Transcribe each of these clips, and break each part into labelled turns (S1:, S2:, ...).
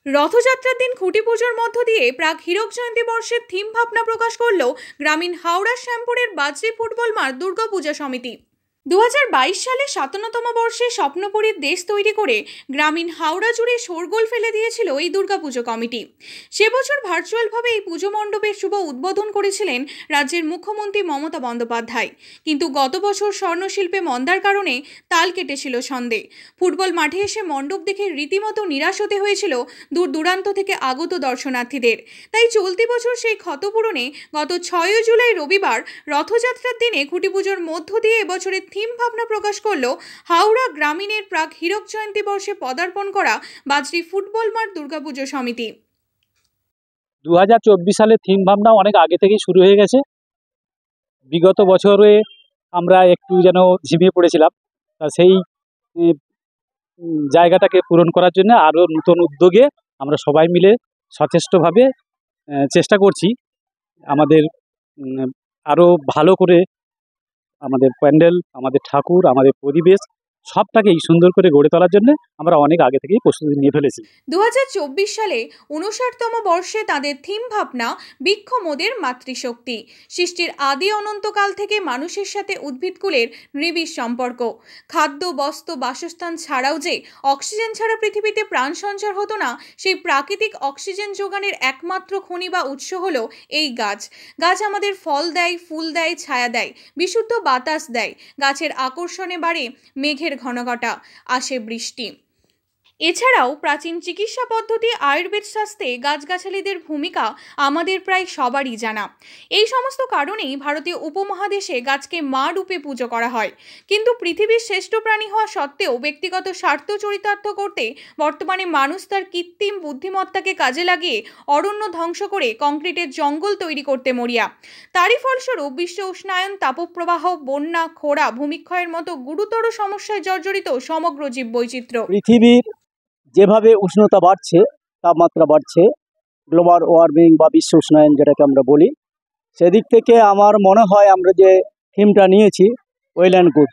S1: রথযাত্রার দিন খুঁটি পুজোর মধ্য দিয়ে প্রাক হীরক জয়ন্তী বর্ষের থিম ভাবনা প্রকাশ করল গ্রামীণ হাওড়া শ্যামপুরের বাজরি ফুটবল মাঠ দুর্গাপূজা সমিতি। 2022 সালে 57তম বর্ষে স্বপ্নপুরীর দেশ তৈরি করে গ্রামীণ হাওড়া জুড়ে শোরগোল ফেলে দিয়েছিল এই দুর্গাপুজো কমিটি। সে বছর ভার্চুয়ালভাবে এই পুজো মণ্ডপের শুভ উদ্বোধন করেছিলেন রাজ্যের মুখ্যমন্ত্রী মমতা বন্দ্যোপাধ্যায়। কিন্তু গত বছর স্বর্ণশিল্পে মন্দার কারণে তাল কেটেছিল ছন্দে। ফুটবল মাঠে এসে মণ্ডপ দেখে রীতিমতো নিরাশ হতে হয়েছিল দূর দূরান্ত থেকে আগত দর্শনার্থীদের। তাই চলতি বছর সেই ক্ষতপূরণে গত 6 জুলাই রবিবার রথযাত্রার দিনে খুঁটি পুজোর মধ্য দিয়ে এবছরের থিম ভাবনা প্রকাশ করল হাওড়া গ্রামীণের প্রাক হীরক জয়ন্তী বর্ষে পদার্পণ করা বাজরি ফুটবল মাঠ দুর্গাপুজো সমিতি।
S2: 2024 সালে থিম ভাবনা অনেক আগে থেকেই শুরু হয়ে গেছে। বিগত বছরে আমরা একটু যেন ঝিমিয়ে পড়েছিলাম, তা সেই জায়গাটাকে পূরণ করার জন্য আরও নতুন উদ্যোগে আমরা সবাই মিলে সচেষ্টভাবে চেষ্টা করছি আমাদের আরও ভালো করে আমাদের প্যান্ডেল, আমাদের ঠাকুর, আমাদের পরিবেশ সবটাকেই সুন্দর করে গড়ে তোলার জন্য আমরা অনেক আগে থেকেই প্রস্তুতি নিয়ে ফেলেছি।
S1: 2024 সালে 59তম বর্ষে তাদের থিম ভাবনা বৃক্ষ মোদের মাতৃশক্তি। সৃষ্টির আদি অনন্তকাল থেকে মানুষের সাথে উদ্ভিদকুলের নিবিড় সম্পর্ক। খাদ্য, বস্ত্র, বাসস্থান ছাড়াও যে অক্সিজেন ছাড়া পৃথিবীতে প্রাণ সঞ্চার হতো না, সেই প্রাকৃতিক অক্সিজেন যোগানের একমাত্র খনি বা উৎস হলো এই গাছ। গাছ আমাদের ফল দেয়, ফুল দেয়, ছায়া দেয়, বিশুদ্ধ বাতাস দেয়। গাছের আকর্ষণে বাড়ে মেঘের ঘনঘটা, আসে বৃষ্টি। এছাড়াও প্রাচীন চিকিৎসা পদ্ধতি আয়ুর্বেদ শাস্ত্রে গাছগাছালিদের ভূমিকা আমাদের প্রায় সবারই জানা। এই সমস্ত কারণেই ভারতীয় উপমহাদেশে গাছকে মা রূপে পুজো করা হয়। কিন্তু পৃথিবীর শ্রেষ্ঠ প্রাণী হওয়া সত্ত্বেও ব্যক্তিগত স্বার্থ চরিতার্থ করতে বর্তমানে মানুষ তার কৃত্রিম বুদ্ধিমত্তাকে কাজে লাগিয়ে অরণ্য ধ্বংস করে কংক্রিটের জঙ্গল তৈরি করতে মরিয়া। তারই ফলস্বরূপ বিশ্ব উষ্ণায়ন, তাপপ্রবাহ, বন্যা, খরা, ভূমিক্ষয়ের মতো গুরুতর সমস্যায় জর্জরিত সমগ্র জীববৈচিত্র্য।
S3: পৃথিবীর যেভাবে উষ্ণতা বাড়ছে, তাপমাত্রা বাড়ছে, গ্লোবাল ওয়ার্মিং বা বিশ্ব উষ্ণায়ন যেটাকে আমরা বলি, সেদিক থেকে আমার মনে হয় আমরা যে থিমটা নিয়েছি ওয়েল অ্যান্ড গুড।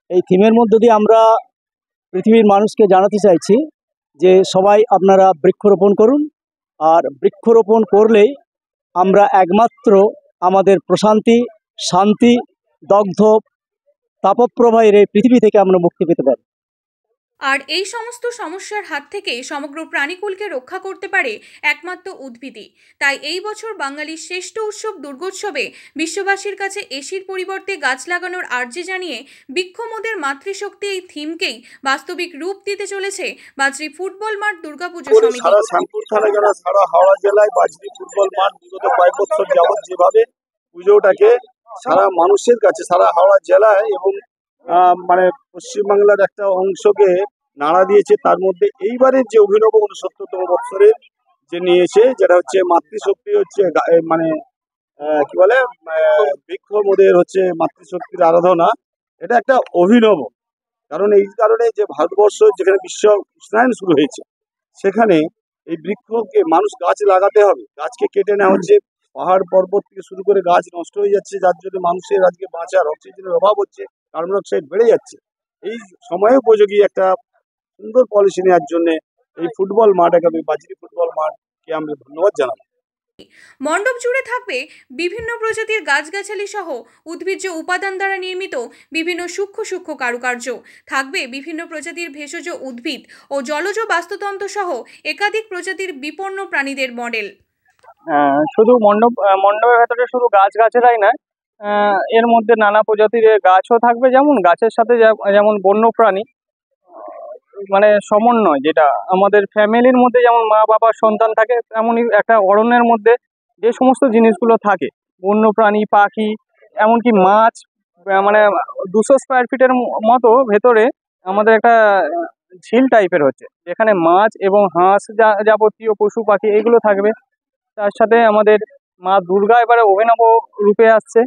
S3: এই থিমের মধ্যে দিয়ে আমরা পৃথিবীর মানুষকে জানাতে চাইছি যে সবাই আপনারা বৃক্ষরোপণ করুন, আর বৃক্ষরোপণ করলেই আমরা একমাত্র আমাদের প্রশান্তি, শান্তি, দগ্ধ তাপপ্রবাহের এই পৃথিবী থেকে আমরা মুক্তি পেতে পারি।
S1: আর এই সমস্ত সমস্যার হাত থেকে সমগ্র প্রাণীকুলকে রক্ষা করতে পারে একমাত্র উদ্ভিদই। তাই এই বছর বাঙালির শ্রেষ্ঠ উৎসব দুর্গোৎসবে বিশ্ববাসীর কাছে এসির পরিবর্তে গাছ লাগানোর আর্জি জানিয়ে বৃক্ষ মোদের মাতৃশক্তি এই থিমকেই বাস্তবিক রূপ দিতে চলেছে বাজরি ফুটবল মাঠ দুর্গাপুজো সমিতি।
S4: সারা শ্যামপুর থানা, সারা হাওড়া জেলায় বাজরি ফুটবল মাঠ বিগত কয়েক বছর যাবৎ যেভাবে পুজোটাকে সারা মানুষের কাছে, সারা হাওড়া জেলায় এবং মানে পশ্চিমবাংলার একটা অংশকে নাড়া দিয়েছে, তার মধ্যে এইবারের যে অভিনব 69তম বছরের যে নিয়েছে, যেটা হচ্ছে মাতৃশক্তি, হচ্ছে মানে কি বলে বৃক্ষ মোদের হচ্ছে মাতৃশক্তির আরাধনা। এটা একটা অভিনব, কারণ এই কারণে যে ভারতবর্ষ যেখানে বিশ্ব উষ্ণায়ন শুরু হয়েছে, সেখানে এই বৃক্ষকে মানুষ গাছ লাগাতে হবে। গাছকে কেটে নেওয়া হচ্ছে, পাহাড় পর্বত থেকে শুরু করে গাছ নষ্ট হয়ে যাচ্ছে, যার জন্য মানুষের আজকে বাঁচার অক্সিজেনের অভাব হচ্ছে, কার্বন ডাইঅক্সাইড বেড়ে যাচ্ছে। এই সময় উপযোগী একটা সুন্দর পলিসি নেওয়ার জন্য এই ফুটবল মাঠ, আগামী বাজরি ফুটবল মাঠকে আমরা ধন্যবাদ জানাবো।
S1: মণ্ডপ জুড়ে থাকবে বিভিন্ন প্রজাতির গাছগাছালি সহ উদ্ভিজ্জ উপাদান দ্বারা নির্মিত বিভিন্ন সূক্ষ্ম সূক্ষ্ম কারুকার্য। থাকবে বিভিন্ন প্রজাতির ভেষজ উদ্ভিদ ও জলজ বাস্তুতন্ত্র সহ একাধিক প্রজাতির বিপন্ন প্রাণীদের মডেল।
S5: শুধু মণ্ডপের ভেতরে শুধু গাছগাছালাই নয়, এর মধ্যে নানা প্রজাতির গাছও থাকবে, যেমন গাছের সাথে যেমন বন্যপ্রাণী, মানে সমন্বয়, যেটা আমাদের ফ্যামিলির মধ্যে যেমন মা বাবার সন্তান থাকে, তেমনই একটা অরণ্যের মধ্যে যে সমস্ত জিনিসগুলো থাকে, বন্যপ্রাণী, পাখি, এমনকি মাছ, মানে 200 স্কোয়ার ফিটের মতো ভেতরে আমাদের একটা ঝিল টাইপের হচ্ছে, যেখানে মাছ এবং হাঁস যাবতীয় পশু পাখি এগুলো থাকবে। তার সাথে আমাদের মা দুর্গা এবারে অভিনব রূপে আসছে,